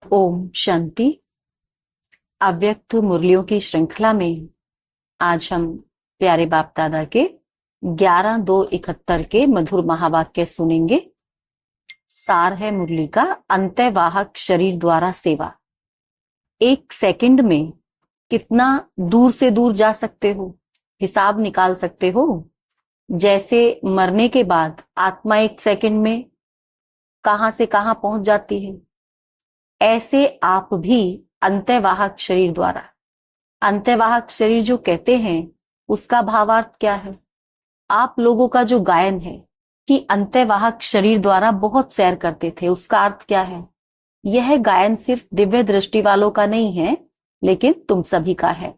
ओम शांति। अव्यक्त मुरलियों की श्रृंखला में आज हम प्यारे बाप दादा के 11-2-71 के मधुर महावाक्य सुनेंगे। सार है मुरली का, अंतःवाहक शरीर द्वारा सेवा। एक सेकंड में कितना दूर से दूर जा सकते हो, हिसाब निकाल सकते हो। जैसे मरने के बाद आत्मा एक सेकंड में कहां से कहां पहुंच जाती है, ऐसे आप भी अंतःवाहक शरीर द्वारा। अंतःवाहक शरीर जो कहते हैं उसका भावार्थ क्या है? आप लोगों का जो गायन है कि अंतःवाहक शरीर द्वारा बहुत सैर करते थे, उसका अर्थ क्या है? यह गायन सिर्फ दिव्य दृष्टि वालों का नहीं है, लेकिन तुम सभी का है।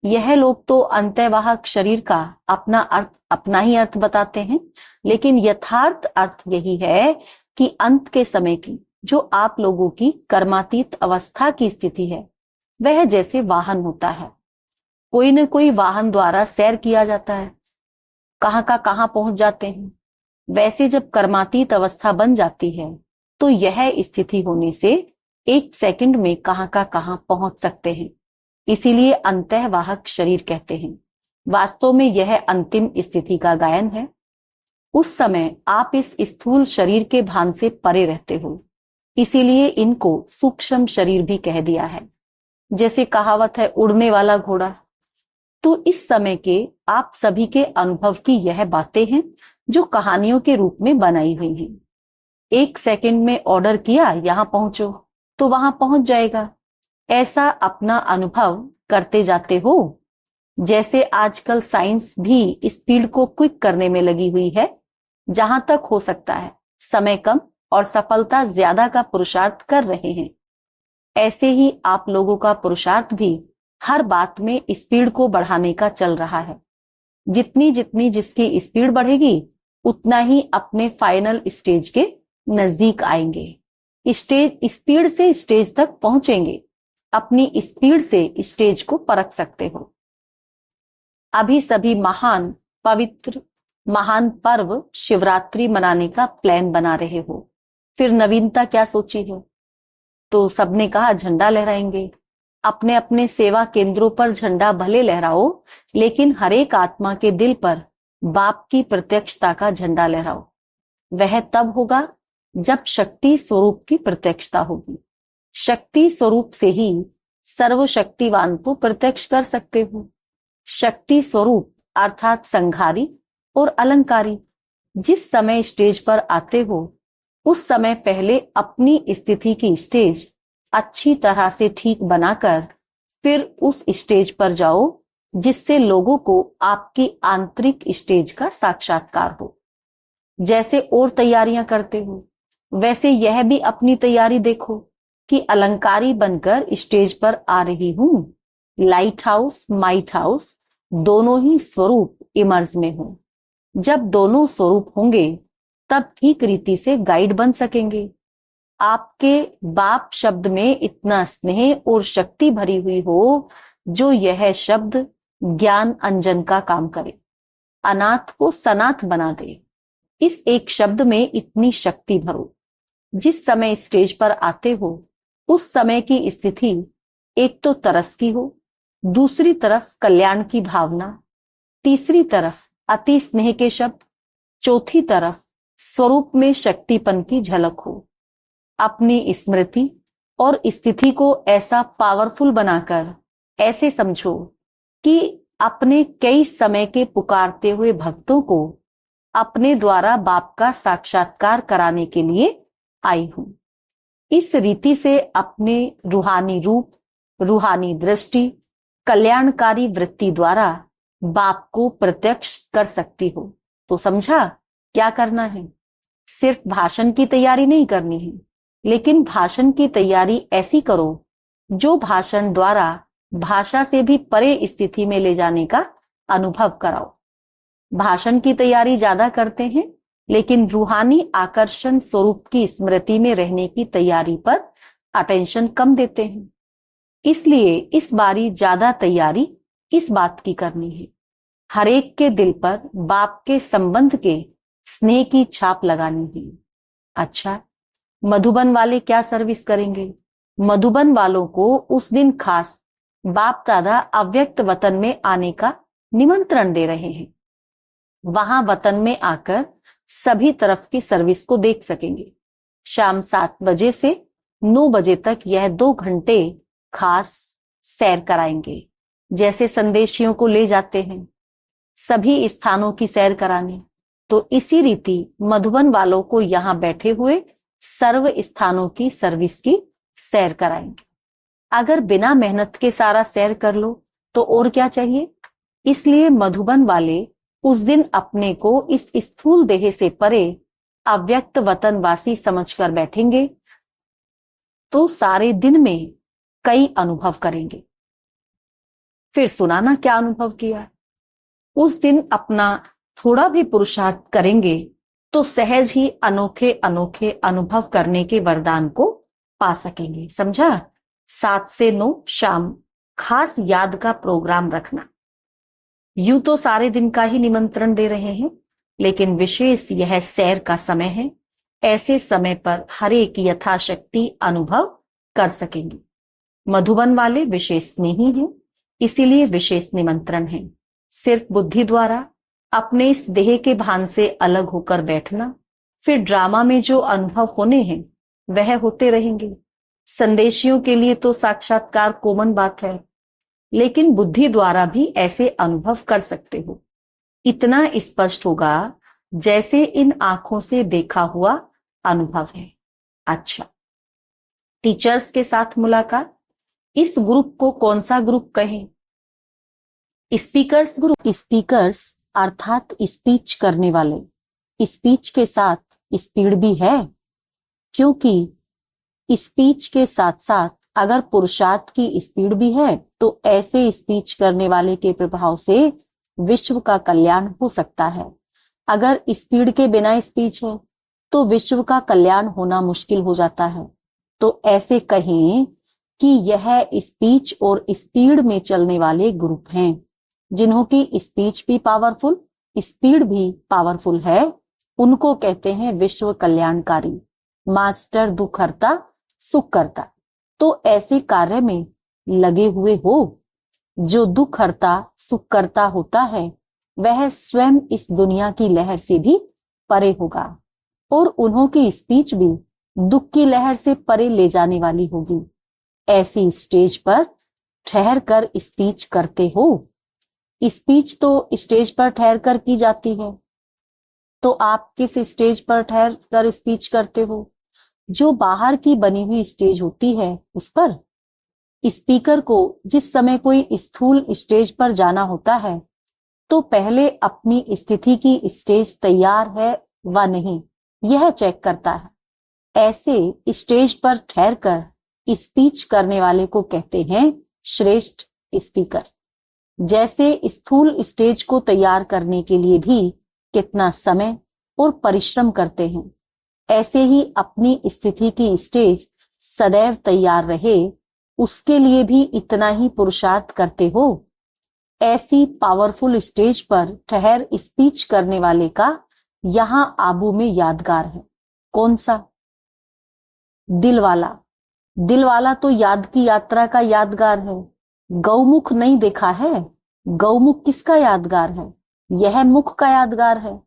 यह लोग तो अंतःवाहक शरीर का अपना ही अर्थ बताते हैं, लेकिन यथार्थ अर्थ यही है कि अंत के समय की जो आप लोगों की कर्मातीत अवस्था की स्थिति है, वह जैसे वाहन होता है। कोई न कोई वाहन द्वारा सैर किया जाता है, कहां का कहां पहुंच जाते हैं। वैसे जब कर्मातीत अवस्था बन जाती है तो यह स्थिति होने से एक सेकंड में कहां का कहां पहुंच सकते हैं। इसीलिए अंतःवाहक शरीर कहते हैं। वास्तव में यह अंतिम स्थिति का गायन है। उस समय आप इस स्थूल शरीर के भान से परे रहते हो, इसीलिए इनको सूक्ष्म शरीर भी कह दिया है। जैसे कहावत है, उड़ने वाला घोड़ा। तो इस समय के आप सभी के अनुभव की यह बातें हैं जो कहानियों के रूप में बनाई हुई हैं। एक सेकंड में ऑर्डर किया, यहां पहुंचो, तो वहां पहुंच जाएगा। ऐसा अपना अनुभव करते जाते हो। जैसे आजकल साइंस भी स्पीड को क्विक करने में लगी हुई है। जहां तक हो सकता है समय कम और सफलता ज्यादा का पुरुषार्थ कर रहे हैं। ऐसे ही आप लोगों का पुरुषार्थ भी हर बात में स्पीड को बढ़ाने का चल रहा है। जितनी जितनी जिसकी स्पीड बढ़ेगी, उतना ही अपने फाइनल स्टेज के नजदीक आएंगे। स्पीड से स्टेज तक पहुंचेंगे। अपनी स्पीड से स्टेज को परख सकते हो। अभी सभी महान पवित्र महान पर्व शिवरात्रि मनाने का प्लान बना रहे हो। फिर नवीनता क्या सोची है? तो सबने कहा झंडा लहराएंगे। अपने अपने सेवा केंद्रों पर झंडा भले लहराओ, लेकिन हर एक आत्मा के दिल पर बाप की प्रत्यक्षता का झंडा लहराओ। वह तब होगा जब शक्ति स्वरूप की प्रत्यक्षता होगी। शक्ति स्वरूप से ही सर्वशक्तिवान को प्रत्यक्ष कर सकते हो। शक्ति स्वरूप अर्थात संघारी और अलंकारी। जिस समय स्टेज पर आते हो, उस समय पहले अपनी स्थिति की स्टेज अच्छी तरह से ठीक बनाकर फिर उस स्टेज पर जाओ, जिससे लोगों को आपकी आंतरिक स्टेज का साक्षात्कार हो। जैसे और तैयारियां करते हो, वैसे यह भी अपनी तैयारी देखो कि अलंकारी बनकर स्टेज पर आ रही हूं। लाइट हाउस, माइट हाउस दोनों ही स्वरूप इमर्ज में हो। जब दोनों स्वरूप होंगे, तब ठीक रीति से गाइड बन सकेंगे। आपके बाप शब्द में इतना स्नेह और शक्ति भरी हुई हो, जो यह शब्द ज्ञान अंजन का काम करे, अनाथ को सनाथ बना दे। इस एक शब्द में इतनी शक्ति भरो। जिस समय स्टेज पर आते हो, उस समय की स्थिति एक तो तरस की हो, दूसरी तरफ कल्याण की भावना, तीसरी तरफ अति स्नेह के शब्द, चौथी तरफ स्वरूप में शक्तिपन की झलक हो। अपनी स्मृति और स्थिति को ऐसा पावरफुल बनाकर ऐसे समझो कि अपने कई समय के पुकारते हुए भक्तों को अपने द्वारा बाप का साक्षात्कार कराने के लिए आई हूं। इस रीति से अपने रूहानी रूप, रूहानी दृष्टि, कल्याणकारी वृत्ति द्वारा बाप को प्रत्यक्ष कर सकती हो। तो समझा क्या करना है? सिर्फ भाषण की तैयारी नहीं करनी है, लेकिन भाषण की तैयारी ऐसी करो जो भाषण द्वारा भाषा से भी परे स्थिति में ले जाने का अनुभव कराओ। भाषण की तैयारी ज्यादा करते हैं, लेकिन रूहानी आकर्षण स्वरूप की स्मृति में रहने की तैयारी पर अटेंशन कम देते हैं। इसलिए इस बारी ज्यादा तैयारी इस बात की करनी है, हरेक के दिल पर बाप के संबंध के स्नेह की छाप लगानी है। अच्छा, मधुबन वाले क्या सर्विस करेंगे? मधुबन वालों को उस दिन खास बाप दादा अव्यक्त वतन में आने का निमंत्रण दे रहे हैं। वहां वतन में आकर सभी तरफ की सर्विस को देख सकेंगे। शाम 7 बजे से 9 बजे तक यह 2 घंटे खास सैर कराएंगे। जैसे संदेशियों को ले जाते हैं सभी स्थानों की सैर कराने, तो इसी रीति मधुबन वालों को यहां बैठे हुए सर्व स्थानों की सर्विस की सैर कराएंगे। अगर बिना मेहनत के सारा सैर कर लो तो और क्या चाहिए। इसलिए मधुबन वाले उस दिन अपने को इस स्थूल देह से परे अव्यक्त वतनवासी समझकर बैठेंगे, तो सारे दिन में कई अनुभव करेंगे। फिर सुनाना क्या अनुभव किया। उस दिन अपना थोड़ा भी पुरुषार्थ करेंगे तो सहज ही अनोखे अनोखे अनुभव करने के वरदान को पा सकेंगे। समझा। 7 से 9 शाम खास याद का प्रोग्राम रखना। यूं तो सारे दिन का ही निमंत्रण दे रहे हैं, लेकिन विशेष यह सैर का समय है। ऐसे समय पर हर एक यथाशक्ति अनुभव कर सकेंगे। मधुबन वाले विशेष स्नेही हैं, इसीलिए विशेष निमंत्रण है। सिर्फ बुद्धि द्वारा अपने इस देह के भान से अलग होकर बैठना, फिर ड्रामा में जो अनुभव होने हैं वह होते रहेंगे। संदेशियों के लिए तो साक्षात्कार कॉमन बात है, लेकिन बुद्धि द्वारा भी ऐसे अनुभव कर सकते हो। इतना स्पष्ट होगा जैसे इन आंखों से देखा हुआ अनुभव है। अच्छा, टीचर्स के साथ मुलाकात। इस ग्रुप को कौन सा ग्रुप कहें। Speakers group. स्पीकर्स अर्थात स्पीच करने वाले। स्पीच के साथ स्पीड भी है, क्योंकि स्पीच के साथ साथ अगर पुरुषार्थ की स्पीड भी है तो ऐसे स्पीच करने वाले के प्रभाव से विश्व का कल्याण हो सकता है। अगर स्पीड के बिना स्पीच है तो विश्व का कल्याण होना मुश्किल हो जाता है। तो ऐसे कहें कि यह स्पीच और स्पीड में चलने वाले ग्रुप हैं, जिन्हों की स्पीच भी पावरफुल, स्पीड भी पावरफुल है। उनको कहते हैं विश्व कल्याणकारी, मास्टर दुखहर्ता सुख करता। तो ऐसे कार्य में लगे हुए हो। जो दुख हरता सुख करता होता है वह स्वयं इस दुनिया की लहर से भी परे होगा, और उन्हों की स्पीच भी दुख की लहर से परे ले जाने वाली होगी। ऐसी स्टेज पर ठहर कर स्पीच करते हो। स्पीच तो स्टेज पर ठहर कर की जाती है, तो आप किस स्टेज पर ठहर कर स्पीच करते हो। जो बाहर की बनी हुई स्टेज होती है उस पर। स्पीकर को जिस समय कोई स्थूल स्टेज पर जाना होता है तो पहले अपनी स्थिति की स्टेज तैयार है व नहीं, यह चेक करता है। ऐसे स्टेज पर ठहर कर स्पीच करने वाले को कहते हैं श्रेष्ठ स्पीकर। जैसे स्थूल स्टेज को तैयार करने के लिए भी कितना समय और परिश्रम करते हैं, ऐसे ही अपनी स्थिति की स्टेज सदैव तैयार रहे उसके लिए भी इतना ही पुरुषार्थ करते हो। ऐसी पावरफुल स्टेज पर ठहर स्पीच करने वाले का यहां आबू में यादगार है। कौन सा। दिलवाला। दिलवाला तो याद की यात्रा का यादगार है। गौमुख नहीं देखा है। गौमुख किसका यादगार है। यह मुख का यादगार है।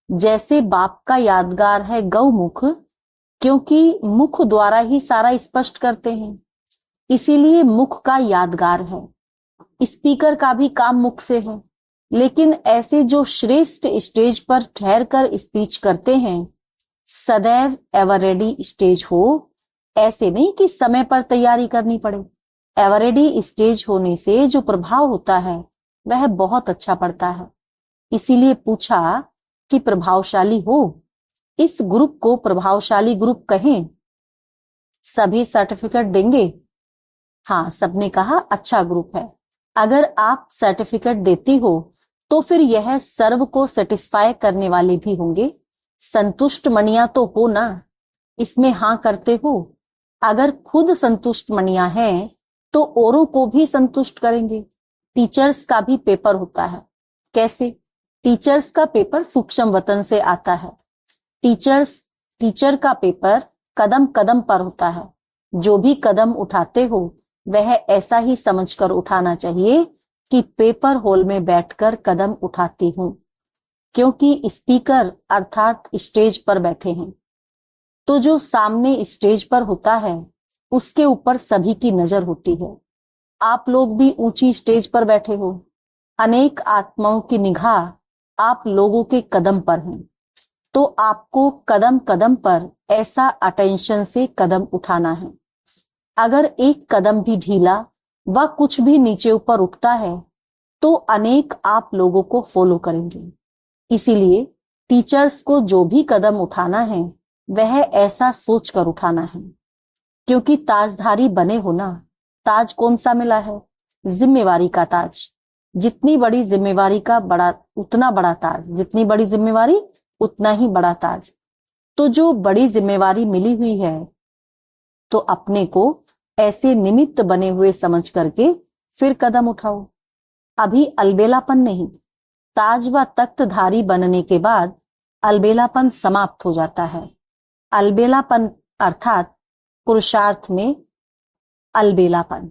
जैसे बाप का यादगार है गौमुख, क्योंकि मुख द्वारा ही सारा स्पष्ट करते हैं, इसीलिए मुख का यादगार है। स्पीकर का भी काम मुख से है, लेकिन ऐसे जो श्रेष्ठ स्टेज पर ठहर कर स्पीच करते हैं सदैव एवर रेडी स्टेज हो। ऐसे नहीं कि समय पर तैयारी करनी पड़े। एवर रेडी स्टेज होने से जो प्रभाव होता है वह बहुत अच्छा पड़ता है। इसीलिए पूछा कि प्रभावशाली हो। इस ग्रुप को प्रभावशाली ग्रुप कहें। सभी सर्टिफिकेट देंगे। हाँ, सबने कहा अच्छा ग्रुप है। अगर आप सर्टिफिकेट देती हो तो फिर यह सर्व को सेटिस्फाई करने वाले भी होंगे। संतुष्ट मणिया तो हो ना, इसमें हाँ करते हो। अगर खुद संतुष्ट मणिया है तो औरों को भी संतुष्ट करेंगे। टीचर्स का भी पेपर होता है। कैसे। टीचर्स का पेपर सूक्ष्म वतन से आता है। टीचर का पेपर कदम कदम पर होता है। जो भी कदम उठाते हो वह ऐसा ही समझकर उठाना चाहिए कि पेपर होल में बैठकर कदम उठाती हूं, क्योंकि स्पीकर अर्थात स्टेज पर बैठे हैं। तो जो सामने स्टेज पर होता है उसके ऊपर सभी की नजर होती है। आप लोग भी ऊंची स्टेज पर बैठे हो, अनेक आत्माओं की निगाह आप लोगों के कदम पर है। तो आपको कदम कदम पर ऐसा अटेंशन से कदम उठाना है। अगर एक कदम भी ढीला व कुछ भी नीचे ऊपर उठता है तो अनेक आप लोगों को फॉलो करेंगे। इसीलिए टीचर्स को जो भी कदम उठाना है वह ऐसा सोचकर उठाना है, क्योंकि ताजधारी बने हो ना। ताज कौन सा मिला है? जिम्मेवारी का ताज। जितनी बड़ी जिम्मेवारी का बड़ा उतना बड़ा ताज, जितनी बड़ी जिम्मेवारी उतना ही बड़ा ताज। तो जो बड़ी जिम्मेवारी मिली हुई है तो अपने को ऐसे निमित्त बने हुए समझ करके फिर कदम उठाओ। अभी अलबेलापन नहीं, ताज व तख्तधारी बनने के बाद अलबेलापन समाप्त हो जाता है। अलबेलापन अर्थात पुरुषार्थ में अलबेलापन।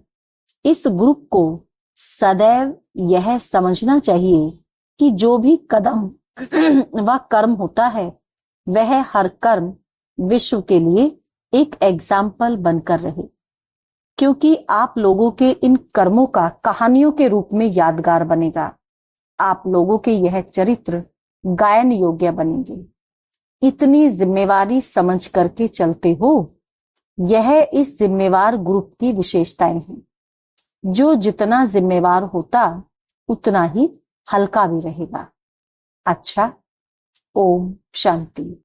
इस ग्रुप को सदैव यह समझना चाहिए कि जो भी कदम व कर्म होता है वह हर कर्म विश्व के लिए एक एग्जाम्पल बनकर रहे, क्योंकि आप लोगों के इन कर्मों का कहानियों के रूप में यादगार बनेगा। आप लोगों के यह चरित्र गायन योग्य बनेंगे। इतनी जिम्मेवारी समझ करके चलते हो, यह इस जिम्मेवार ग्रुप की विशेषताएं हैं। जो जितना जिम्मेवार होता उतना ही हल्का भी रहेगा। अच्छा, ओम शांति।